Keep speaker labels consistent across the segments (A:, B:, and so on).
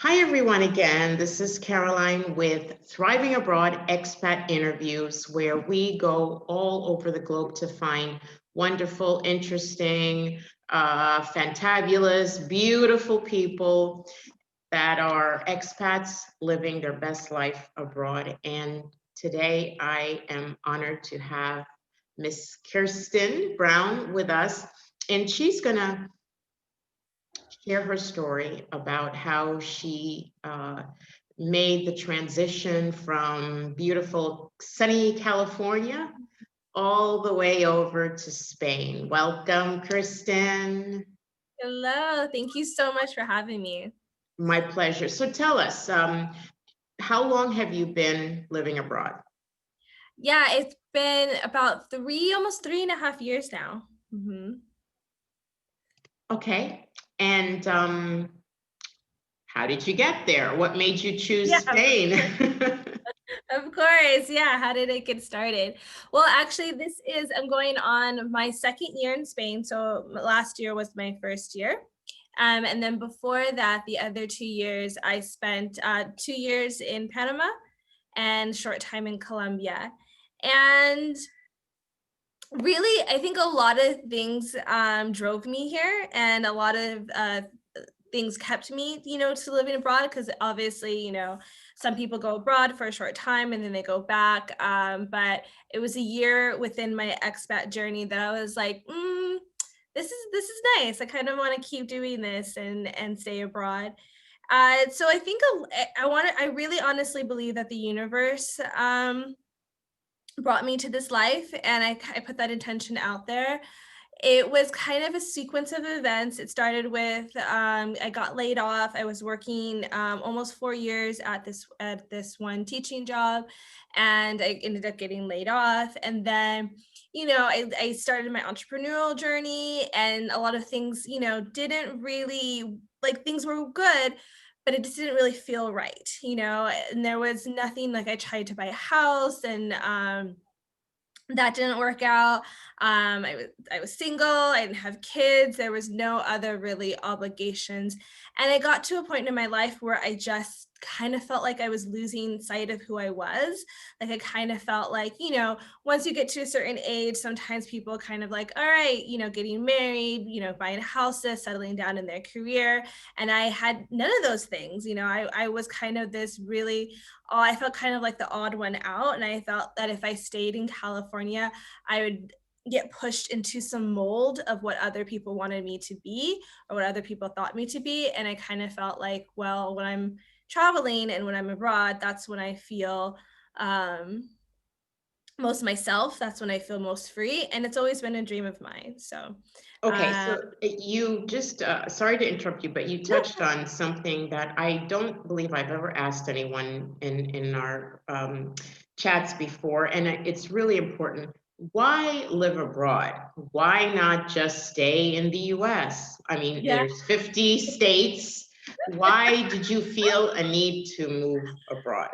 A: Hi, everyone, again. This is Caroline with Thriving Abroad Expat Interviews, where we go all over the globe to find wonderful, interesting, fantabulous, beautiful people that are expats living their best life abroad. And today I am honored to have Miss Kiersten Brown with us, and she's going to share her story about how she made the transition from beautiful sunny California all the way over to Spain. Welcome, Kristen.
B: Hello, thank you so much for having me.
A: My pleasure. So tell us, how long have you been living abroad?
B: Yeah, it's been about almost 3.5 years now.
A: Okay. And how did you get there? What made you choose
B: Yeah,
A: Spain?
B: of course. Yeah, how did it get started? Well, actually, I'm going on my second year in Spain. So last year was my first year. And then before that, the other 2 years, I spent 2 years in Panama and short time in Colombia. And really, I think a lot of things drove me here, and a lot of things kept me, to living abroad. Because obviously, some people go abroad for a short time and then they go back. But it was a year within my expat journey that I was like, this is nice. I kind of want to keep doing this and stay abroad. So I think I really honestly believe that the universe brought me to this life, and I put that intention out there. It was kind of a sequence of events. It started with I got laid off. I was working almost 4 years at this one teaching job, and I ended up getting laid off. And then, I started my entrepreneurial journey, and a lot of things, didn't really, like, things were good, but it just didn't really feel right, and there was nothing. Like, I tried to buy a house, and that didn't work out. I was single, I didn't have kids, there was no other really obligations. And I got to a point in my life where I just kind of felt like I was losing sight of who I was. Like, I kind of felt like, once you get to a certain age, sometimes people kind of like, all right, getting married, buying houses, settling down in their career. And I had none of those things. I was kind of this really, I felt kind of like the odd one out. And I felt that if I stayed in California, I would get pushed into some mold of what other people wanted me to be, or what other people thought me to be. And I kind of felt like, well, when I'm traveling and when I'm abroad, that's when I feel most myself. That's when I feel most free. And it's always been a dream of mine. So,
A: Okay,
B: uh,
A: so you just, sorry to interrupt you, but you touched on something that I don't believe I've ever asked anyone in our chats before, and it's really important. Why live abroad? Why not just stay in the US? I mean,
B: yeah.
A: there's 50 states. Why did you feel a need to move abroad?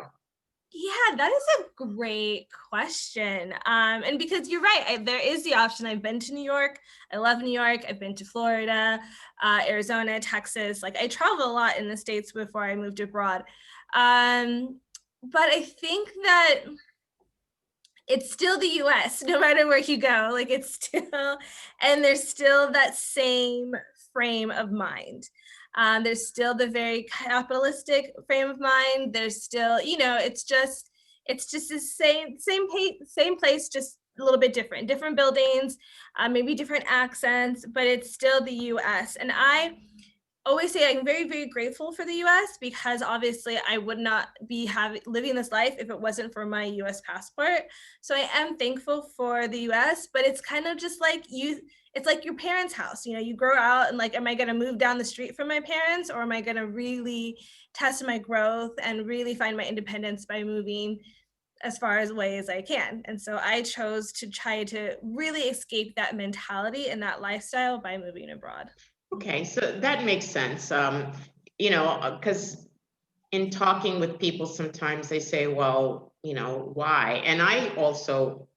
B: Yeah, that is a great question. And because you're right, there is the option. I've been to New York. I love New York. I've been to Florida, Arizona, Texas. Like, I travel a lot in the States before I moved abroad. But I think that it's still the US, no matter where you go. Like, it's still, and there's still that same frame of mind. There's still the very capitalistic frame of mind. There's still, it's just the same place, just a little bit different buildings, maybe different accents, but it's still the US. And I always say I'm very, very grateful for the US, because obviously I would not be living this life if it wasn't for my US passport. So I am thankful for the US, but it's kind of just like it's like your parents' house. You grow out, and like, am I going to move down the street from my parents, or am I going to really test my growth and really find my independence by moving as far away as I can? And so I chose to try to really escape that mentality and that lifestyle by moving abroad.
A: Okay, so that makes sense. Because in talking with people, sometimes they say, well, why? And I also,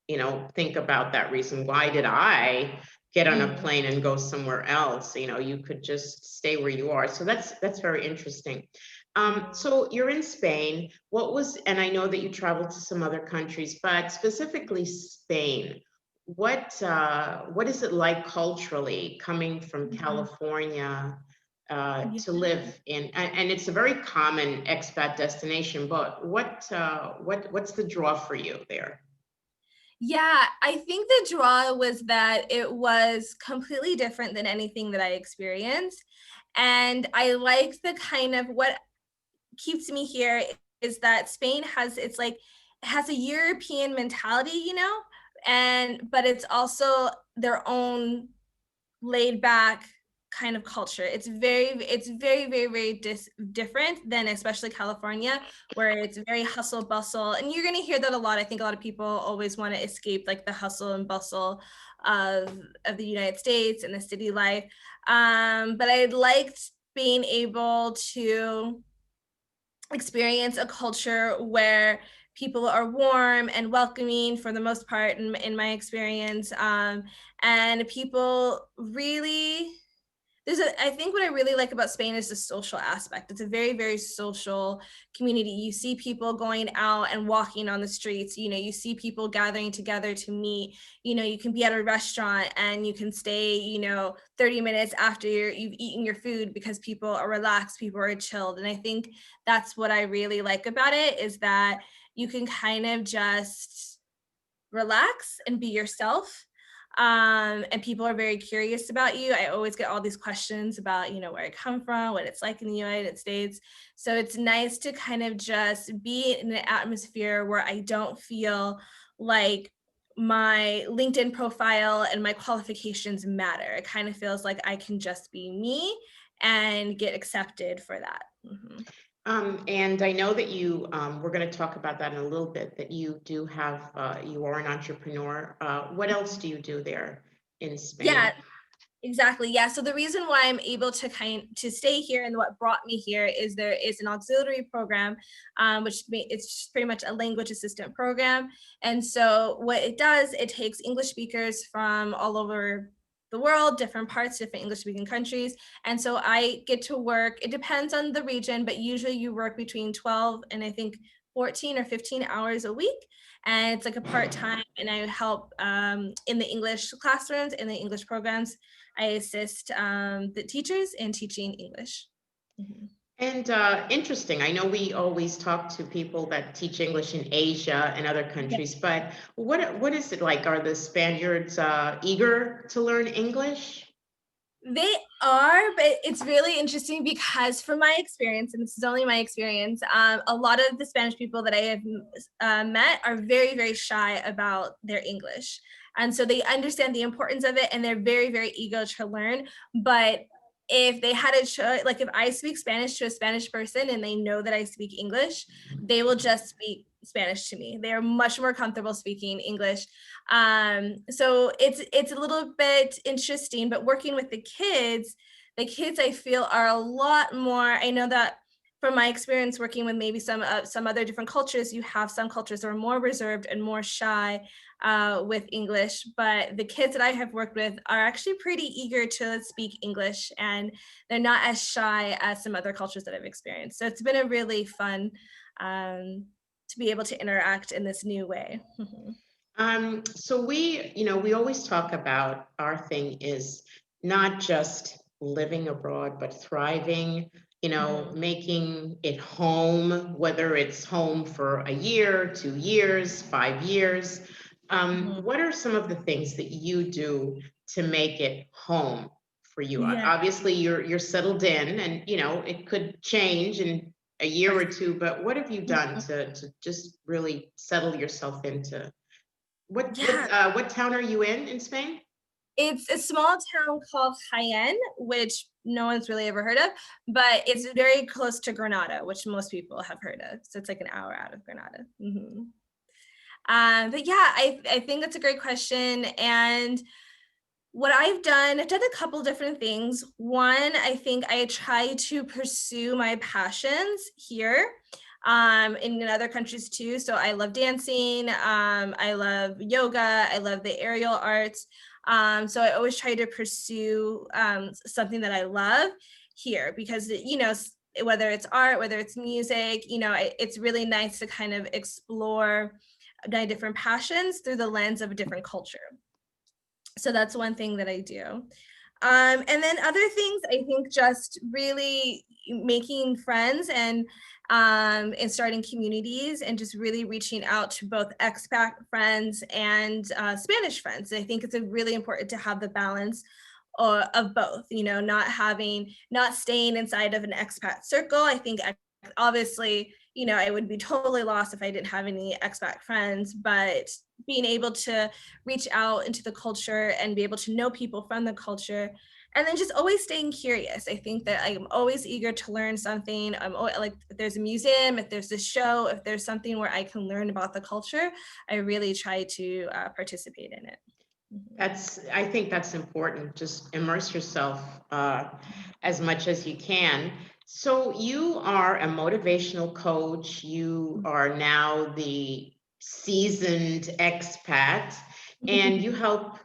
A: think about that reason. Why did I get on a plane and go somewhere else. You could just stay where you are. So that's very interesting. So you're in Spain. And I know that you traveled to some other countries, but specifically Spain. What is it like culturally coming from California to live in? And it's a very common expat destination, but what's the draw for you there?
B: Yeah, I think the draw was that it was completely different than anything that I experienced. And I liked the kind of what keeps me here is that Spain has a European mentality, but it's also their own laid back kind of culture. It's very different than especially California, where it's very hustle bustle. And you're going to hear that a lot. I think a lot of people always want to escape like the hustle and bustle of the United States and the city life. But I liked being able to experience a culture where people are warm and welcoming for the most part in my experience, and people really I think what I really like about Spain is the social aspect. It's a very social community. You see people going out and walking on the streets. You see people gathering together to meet. You can be at a restaurant and you can stay 30 minutes after you've eaten your food because people are relaxed, people are chilled. And I think that's what I really like about it, is that you can kind of just relax and be yourself, and people are very curious about you. I always get all these questions about where I come from, what it's like in the United States. So it's nice to kind of just be in an atmosphere where I don't feel like my LinkedIn profile and my qualifications matter. It kind of feels like I can just be me and get accepted for that.
A: And I know that we're going to talk about that in a little bit, that you do have, you are an entrepreneur. What else do you do there in Spain?
B: Yeah, exactly. Yeah. So the reason why I'm able to stay here and what brought me here is there is an auxiliary program, it's pretty much a language assistant program. And so what it does, it takes English speakers from all over the world, different parts, different English speaking countries. And so I get to work, it depends on the region, but usually you work between 12 and I think 14 or 15 hours a week. And it's like a part-time, and I help in the English classrooms, in the English programs. I assist the teachers in teaching English.
A: And interesting. I know we always talk to people that teach English in Asia and other countries, but what is it like? Are the Spaniards eager to learn English?
B: They are, but it's really interesting because from my experience, and this is only my experience, a lot of the Spanish people that I have met are very shy about their English. And so they understand the importance of it and they're very eager to learn. But if they had a choice, like if I speak Spanish to a Spanish person and they know that I speak English, they will just speak Spanish to me. They are much more comfortable speaking English. So it's a little bit interesting, but working with the kids I feel are a lot more. I know that from my experience working with maybe some other different cultures, you have some cultures that are more reserved and more shy with English, but the kids that I have worked with are actually pretty eager to speak English, and they're not as shy as some other cultures that I've experienced. So it's been a really fun to be able to interact in this new way.
A: So we always talk about our thing is not just living abroad, but thriving, making it home, whether it's home for a year, 2 years, 5 years. What are some of the things that you do to make it home for you?
B: Yeah.
A: Obviously, you're settled in, and it could change in a year or two. But what have you done to just really settle yourself into? What town are you in Spain?
B: It's a small town called Jaén, which no one's really ever heard of, but it's very close to Granada, which most people have heard of. So it's like an hour out of Granada. But yeah, I think that's a great question. And what I've done a couple different things. One, I think I try to pursue my passions here, in other countries too. So I love dancing. I love yoga. I love the aerial arts. So I always try to pursue something that I love here, because, whether it's art, whether it's music, it's really nice to kind of explore my different passions through the lens of a different culture. So that's one thing that I do. And then other things, I think just really making friends and starting communities, and just really reaching out to both expat friends and Spanish friends. I think it's really important to have the balance of both, not staying inside of an expat circle. I think obviously, I would be totally lost if I didn't have any expat friends, but being able to reach out into the culture and be able to know people from the culture, and then just always staying curious. I think that I'm always eager to learn something. I'm always, like, if there's a museum, if there's a show, if there's something where I can learn about the culture, I really try to participate in it.
A: I think that's important. Just immerse yourself as much as you can. So you are a motivational coach. You are now the seasoned expat, and you help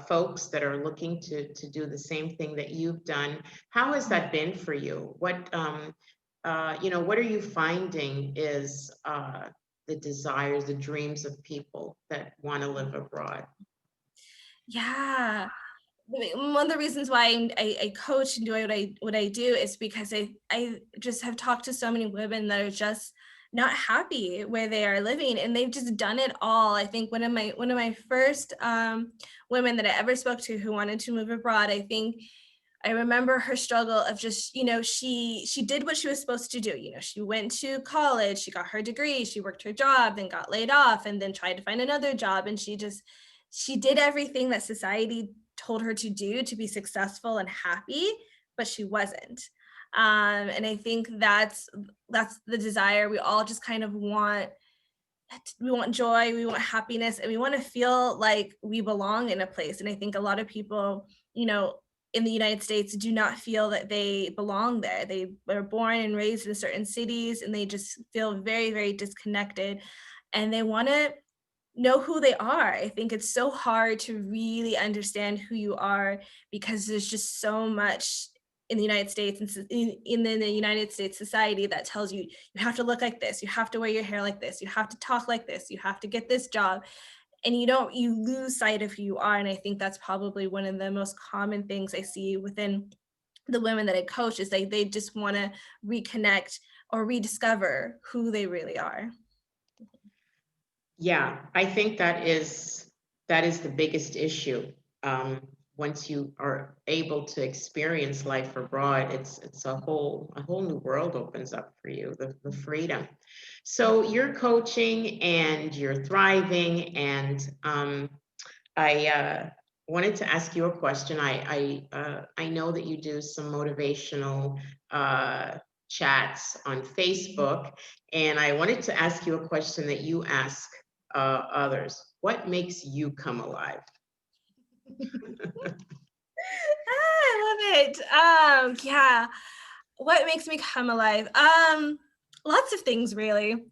A: folks that are looking to do the same thing that you've done. How has that been for you? What are you finding is the desires, the dreams of people that want to live abroad?
B: Yeah. One of the reasons why I coach and do what I do is because I just have talked to so many women that are just not happy where they are living, and they've just done it all. I think one of my first women that I ever spoke to who wanted to move abroad, I think I remember her struggle of just, she did what she was supposed to do. She went to college, she got her degree, she worked her job, then got laid off, and then tried to find another job. And she did everything that society told her to do to be successful and happy, but she wasn't. And I think that's the desire. We all just kind of want, we want joy, we want happiness, and we want to feel like we belong in a place. And I think a lot of people, in the United States, do not feel that they belong there. They were born and raised in certain cities, and they just feel very, very disconnected, and they want to know who they are. I think it's so hard to really understand who you are, because there's just so much in the United States and in the United States society that tells you you have to look like this, you have to wear your hair like this, you have to talk like this, you have to get this job, and you lose sight of who you are. And I think that's probably one of the most common things I see within the women that I coach, is they just want to reconnect or rediscover who they really are.
A: Yeah, I think that is the biggest issue. Once you are able to experience life abroad, it's a whole new world opens up for you, the freedom. So you're coaching and you're thriving, and I wanted to ask you a question. I know that you do some motivational chats on Facebook, and I wanted to ask you a question that you ask others. What makes you come alive?
B: I love it. Yeah. What makes me come alive? Lots of things, really.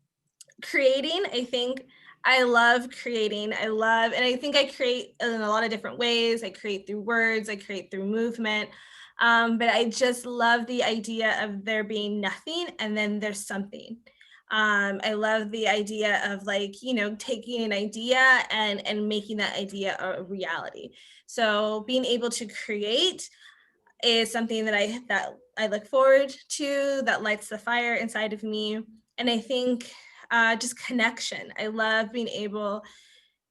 B: Creating, I think I love creating. And I think I create in a lot of different ways. I create through words, I create through movement. But I just love the idea of there being nothing and then there's something. I love the idea of, like, taking an idea and making that idea a reality. So being able to create is something that I look forward to, that lights the fire inside of me. And I think just connection. I love being able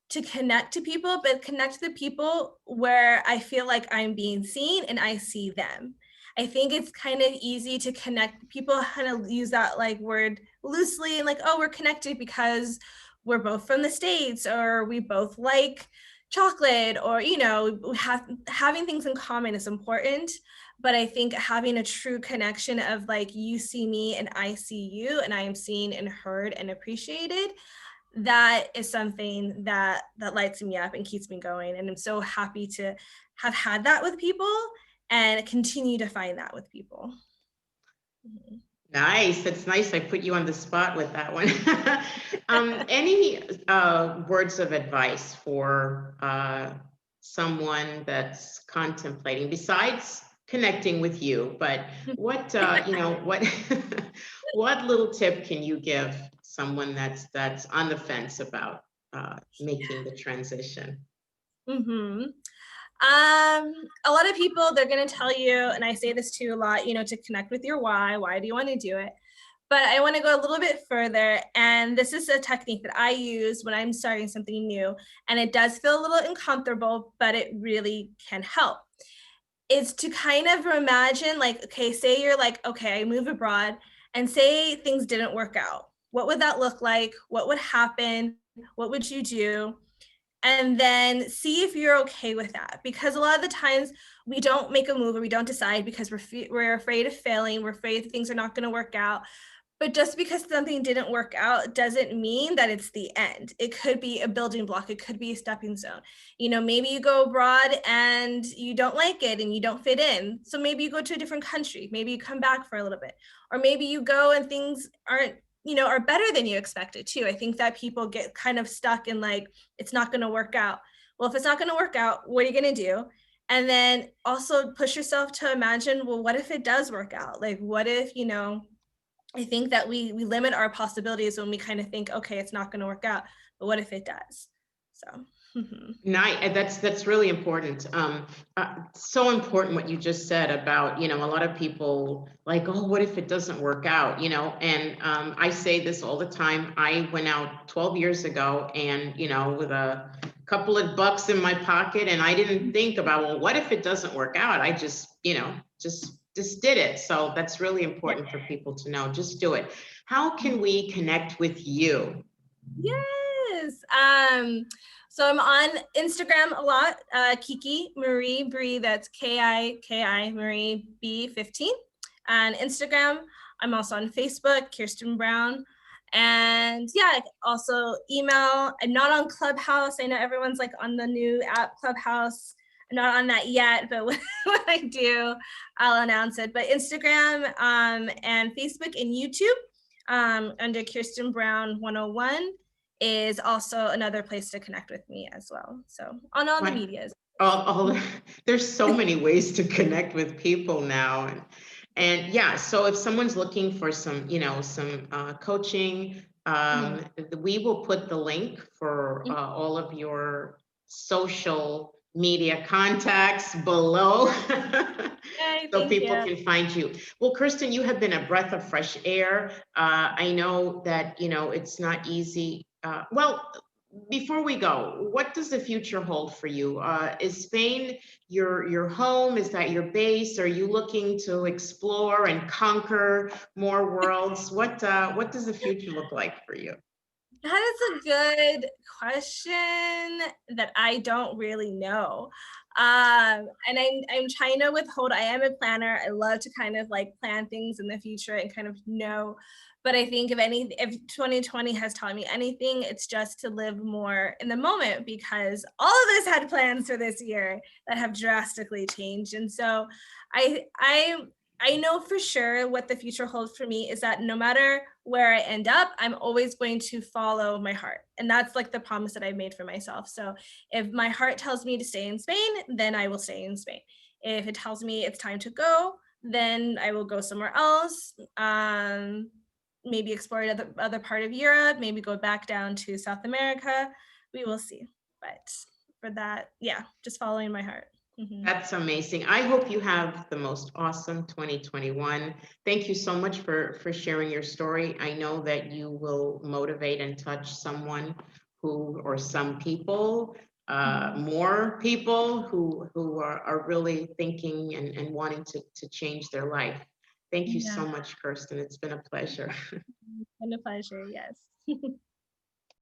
B: to connect to people, but connect to the people where I feel like I'm being seen and I see them. I think it's kind of easy to connect. People kind of use that, like, word loosely, and like, oh, we're connected because we're both from the States, or we both like chocolate, or having things in common is important. But I think having a true connection of, like, you see me and I see you, and I am seen and heard and appreciated, that is something that lights me up and keeps me going. And I'm so happy to have had that with people and continue to find that with people. Mhm.
A: Nice. That's nice. I put you on the spot with that one. Any words of advice for someone that's contemplating, besides connecting with you, but what what what little tip can you give someone that's on the fence about making the transition?
B: hmm a lot of people, they're going to tell you, and I say this too a lot, to connect with your why. Why do you want to do it? But I want to go a little bit further. And this is a technique that I use when I'm starting something new. And it does feel a little uncomfortable, but it really can help. Is to kind of imagine, like, okay, say you're like, okay, I move abroad, and say things didn't work out. What would that look like? What would happen? What would you do? And then see if you're okay with that, because a lot of the times we don't make a move or we don't decide because we're afraid of failing, we're afraid things are not going to work out. But just because something didn't work out doesn't mean that it's the end. It could be a building block, it could be a stepping stone. Maybe you go abroad and you don't like it and you don't fit in, so maybe you go to a different country, maybe you come back for a little bit, or maybe you go and things aren't, are better than you expected too. I think that people get kind of stuck in, like, it's not going to work out. Well, if it's not going to work out, what are you going to do? And then also push yourself to imagine, well, what if it does work out? Like, what if, I think that we limit our possibilities when we kind of think, okay, it's not going to work out, but what if it does? So
A: Nice. That's really important. So important what you just said about, a lot of people like, oh, what if it doesn't work out? And I say this all the time. I went out 12 years ago and, with a couple of bucks in my pocket, and I didn't think about, well, what if it doesn't work out? I just, just did it. So that's really
B: yeah.
A: important for people to know. Just do it. How can we connect with you?
B: Yes. So I'm on Instagram a lot. Kiki Marie Bree. That's Kiki Marie B15. On Instagram, I'm also on Facebook, Kiersten Brown. And yeah, also email. I'm not on Clubhouse. I know everyone's like on the new app Clubhouse. I'm not on that yet, but when I do, I'll announce it. But Instagram and Facebook and YouTube under Kiersten Brown 101 is also another place to connect with me as well. So on all the
A: What?
B: medias.
A: all there's so many ways to connect with people now, and yeah, so if someone's looking for some some coaching,
B: Mhm.
A: we will put the link for all of your social media contacts below
B: Yay,
A: so
B: thank
A: people
B: you.
A: can find you. Well, Kiersten, you have been a breath of fresh air. I know that it's not easy. Well, before we go, what does the future hold for you? Is Spain your home? Is that your base? Are you looking to explore and conquer more worlds? What does the future look like for you?
B: That is a good question that I don't really know. And I'm trying to withhold. I am a planner. I love to kind of like plan things in the future and kind of know. But I think if 2020 has taught me anything, it's just to live more in the moment, because all of us had plans for this year that have drastically changed. And so I I I know for sure what the future holds for me is that no matter where I end up, I'm always going to follow my heart. And that's like the promise that I've made for myself. So if my heart tells me to stay in Spain, then I will stay in Spain. If it tells me it's time to go, then I will go somewhere else. Maybe explore another other part of Europe, maybe go back down to South America. We will see. But for that, yeah, just following my heart. Mhm.
A: That's amazing. I hope you have the most awesome 2021. Thank you so much for sharing your story. I know that you will motivate and touch someone who, or some people,
B: Mhm.
A: more people who are really thinking and wanting to change their life. Thank you
B: Yeah,
A: so much, Kiersten. It's been a pleasure.
B: it's been a pleasure. Yes.